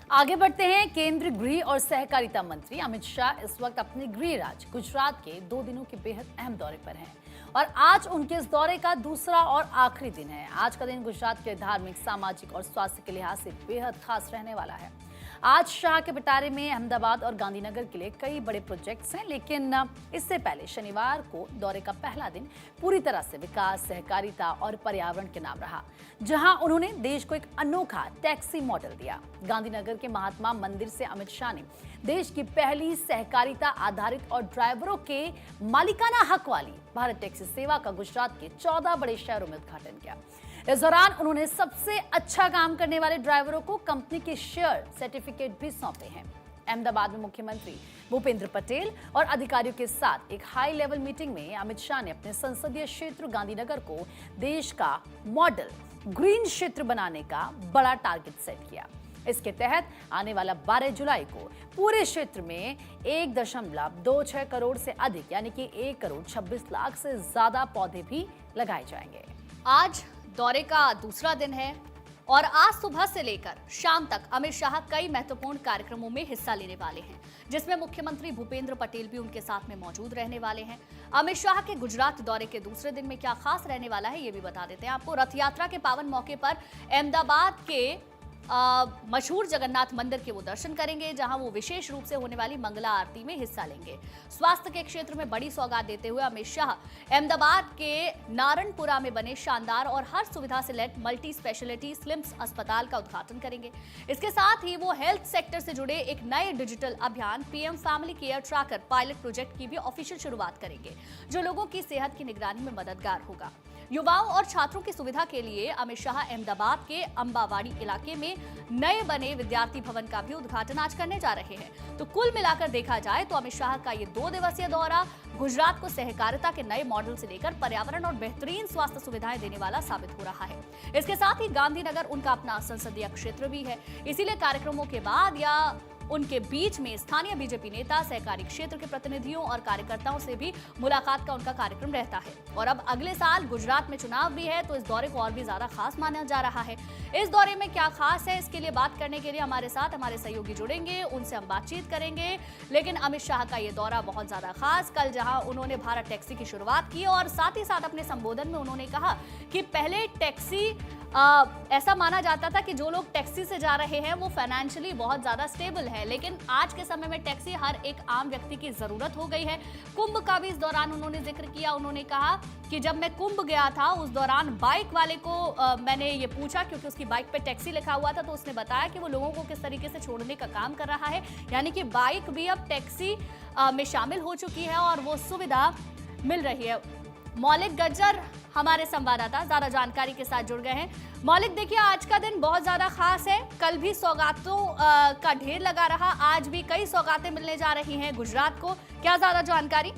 आगे बढ़ते हैं। केंद्रीय गृह और सहकारिता मंत्री अमित शाह इस वक्त अपने गृह राज्य गुजरात के 2 दिनों के बेहद अहम दौरे पर हैं और आज उनके इस दौरे का दूसरा और आखिरी दिन है। आज का दिन गुजरात के धार्मिक, सामाजिक और स्वास्थ्य के लिहाज से बेहद खास रहने वाला है। आज शाह के पिटारे में अहमदाबाद और गांधीनगर के लिए कई बड़े प्रोजेक्ट्स हैं, लेकिन इससे पहले शनिवार को दौरे का पहला दिन पूरी तरह से विकास, सहकारिता और पर्यावरण के नाम रहा, जहां उन्होंने देश को एक अनोखा टैक्सी मॉडल दिया। गांधीनगर के महात्मा मंदिर से अमित शाह ने देश की पहली सहकारिता आधारित और ड्राइवरों के मालिकाना हक वाली भारत टैक्सी सेवा का गुजरात के 14 बड़े शहरों में उद्घाटन किया। इस दौरान उन्होंने सबसे अच्छा काम करने वाले ड्राइवरों को कंपनी के शेयर सर्टिफिकेट भी सौंपे हैं। अहमदाबाद में मुख्यमंत्री भूपेंद्र पटेल और अधिकारियों के साथ एक हाई लेवल मीटिंग में अमित शाह ने अपने संसदीय क्षेत्र गांधीनगर को देश का मॉडल ग्रीन क्षेत्र बनाने का बड़ा टारगेट सेट किया। इसके तहत आने वाला 12 जुलाई को पूरे क्षेत्र में 1.26 करोड़ से अधिक यानी कि 1 करोड़ 26 लाख से ज्यादा पौधे भी लगाए जाएंगे। आज दौरे का दूसरा दिन है और आज सुबह से लेकर शाम तक अमित शाह कई महत्वपूर्ण कार्यक्रमों में हिस्सा लेने वाले हैं, जिसमें मुख्यमंत्री भूपेंद्र पटेल भी उनके साथ में मौजूद रहने वाले हैं। अमित शाह के गुजरात दौरे के दूसरे दिन में क्या खास रहने वाला है, ये भी बता देते हैं आपको। रथ यात्रा के पावन मौके पर अहमदाबाद के मशहूर जगन्नाथ मंदिर के वो दर्शन करेंगे, जहां वो विशेष रूप से होने वाली मंगला आरती में हिस्सा लेंगे। स्वास्थ्य के क्षेत्र में बड़ी सौगात देते हुए अमित शाह अहमदाबाद के नारणपुरा में बने शानदार और हर सुविधा से लैस मल्टी स्पेशलिटी स्लिम्स अस्पताल का उद्घाटन करेंगे। इसके साथ ही वो हेल्थ सेक्टर से जुड़े एक नए डिजिटल अभियान PM family care tracker pilot project की भी ऑफिशियल शुरुआत करेंगे, जो लोगों की सेहत की निगरानी में मददगार होगा। युवाओं और छात्रों की सुविधा के लिए अमित शाह अहमदाबाद के अंबावाड़ी इलाके में नए बने विद्यार्थी भवन का भी उद्घाटन आज करने जा रहे हैं। तो कुल मिलाकर देखा जाए तो अमित शाह का ये 2 दिवसीय दौरा गुजरात को सहकारिता के नए मॉडल से लेकर पर्यावरण और बेहतरीन स्वास्थ्य सुविधाएं देने वाला साबित हो रहा है। इसके साथ ही गांधीनगर उनका अपना संसदीय क्षेत्र भी है, इसीलिए कार्यक्रमों के बाद या उनके बीच में स्थानीय बीजेपी नेता, सहकारी क्षेत्र के प्रतिनिधियों और कार्यकर्ताओं से भी मुलाकात का उनका कार्यक्रम रहता है। और अब अगले साल गुजरात में चुनाव भी है, तो इस दौरे को और भी ज्यादा खास माना जा रहा है। इस दौरे में क्या खास है, इसके लिए बात करने के लिए हमारे साथ हमारे सहयोगी जुड़ेंगे, उनसे हम बातचीत करेंगे। लेकिन अमित शाह का ये दौरा बहुत ज्यादा खास, कल जहां उन्होंने भारत टैक्सी की शुरुआत की और साथ ही साथ अपने संबोधन में उन्होंने कहा कि पहले टैक्सी ऐसा माना जाता था कि जो लोग टैक्सी से जा रहे हैं वो फाइनेंशियली बहुत ज्यादा स्टेबल है, लेकिन आज के समय में टैक्सी हर एक आम व्यक्ति की जरूरत हो गई है। कुंभ का भी इस दौरान उन्होंने जिक्र किया। उन्होंने कहा कि जब मैं कुंभ गया था उस दौरान बाइक वाले को मैंने ये पूछा, क्योंकि उसकी बाइक पे टैक्सी लिखा हुआ था, तो उसने बताया कि वो लोगों को किस तरीके से छोड़ने का काम कर रहा है। यानी कि बाइक भी अब टैक्सी में शामिल हो चुकी है और वो सुविधा मिल रही है। मौलिक गज्जर हमारे संवाददाता ज्यादा जानकारी के साथ जुड़ गए हैं। मौलिक, देखिए आज का दिन बहुत ज्यादा खास है। कल भी सौगातों का ढेर लगा रहा, आज भी कई सौगातें मिलने जा रही हैं गुजरात को, क्या ज्यादा जानकारी?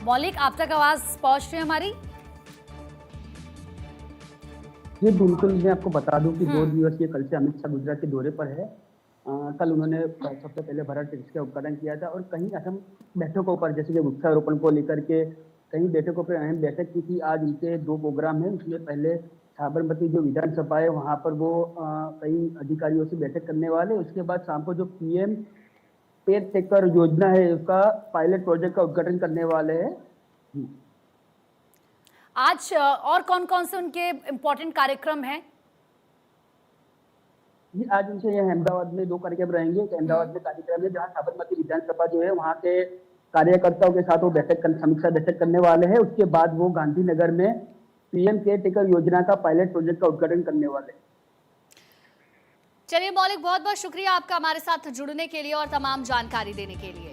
मौलिक, आप तक आवाज पहुंच रही है हमारी? जी बिल्कुल, मैं आपको बता दूं कि 2 दिवसीय कल से अमित शाह गुजरात के दौरे पर है। कल उन्होंने सबसे पहले भारत टैक्सी का उद्घाटन किया था और कई अहम बैठकों पर, जैसे कि वृक्षारोपण को लेकर के कई बैठकों पर अहम बैठक की थी। आज उनके 2 प्रोग्राम हैं। उसमें पहले साबरमती जो विधानसभा है वहाँ पर वो कई अधिकारियों से बैठक करने वाले। उसके बाद शाम को जो पीएम पेड़ टेकर योजना है उसका पायलट प्रोजेक्ट का उद्घाटन करने वाले हैं। आज और कौन कौन से उनके इम्पोर्टेंट कार्यक्रम हैं? जी, आज उनसे यह अहमदाबाद में 2 कार्यक्रम रहेंगे। एक अहमदाबाद में कार्यक्रम है जहाँ साबरमती विधानसभा जो है वहाँ के कार्यकर्ताओं के साथ वो समीक्षा बैठक करने वाले हैं। उसके बाद वो गांधीनगर में पीएम केयर टेकर योजना का पायलट प्रोजेक्ट का उद्घाटन करने वाले हैं। चलिए मौलिक, बहुत बहुत शुक्रिया आपका हमारे साथ जुड़ने के लिए और तमाम जानकारी देने के लिए।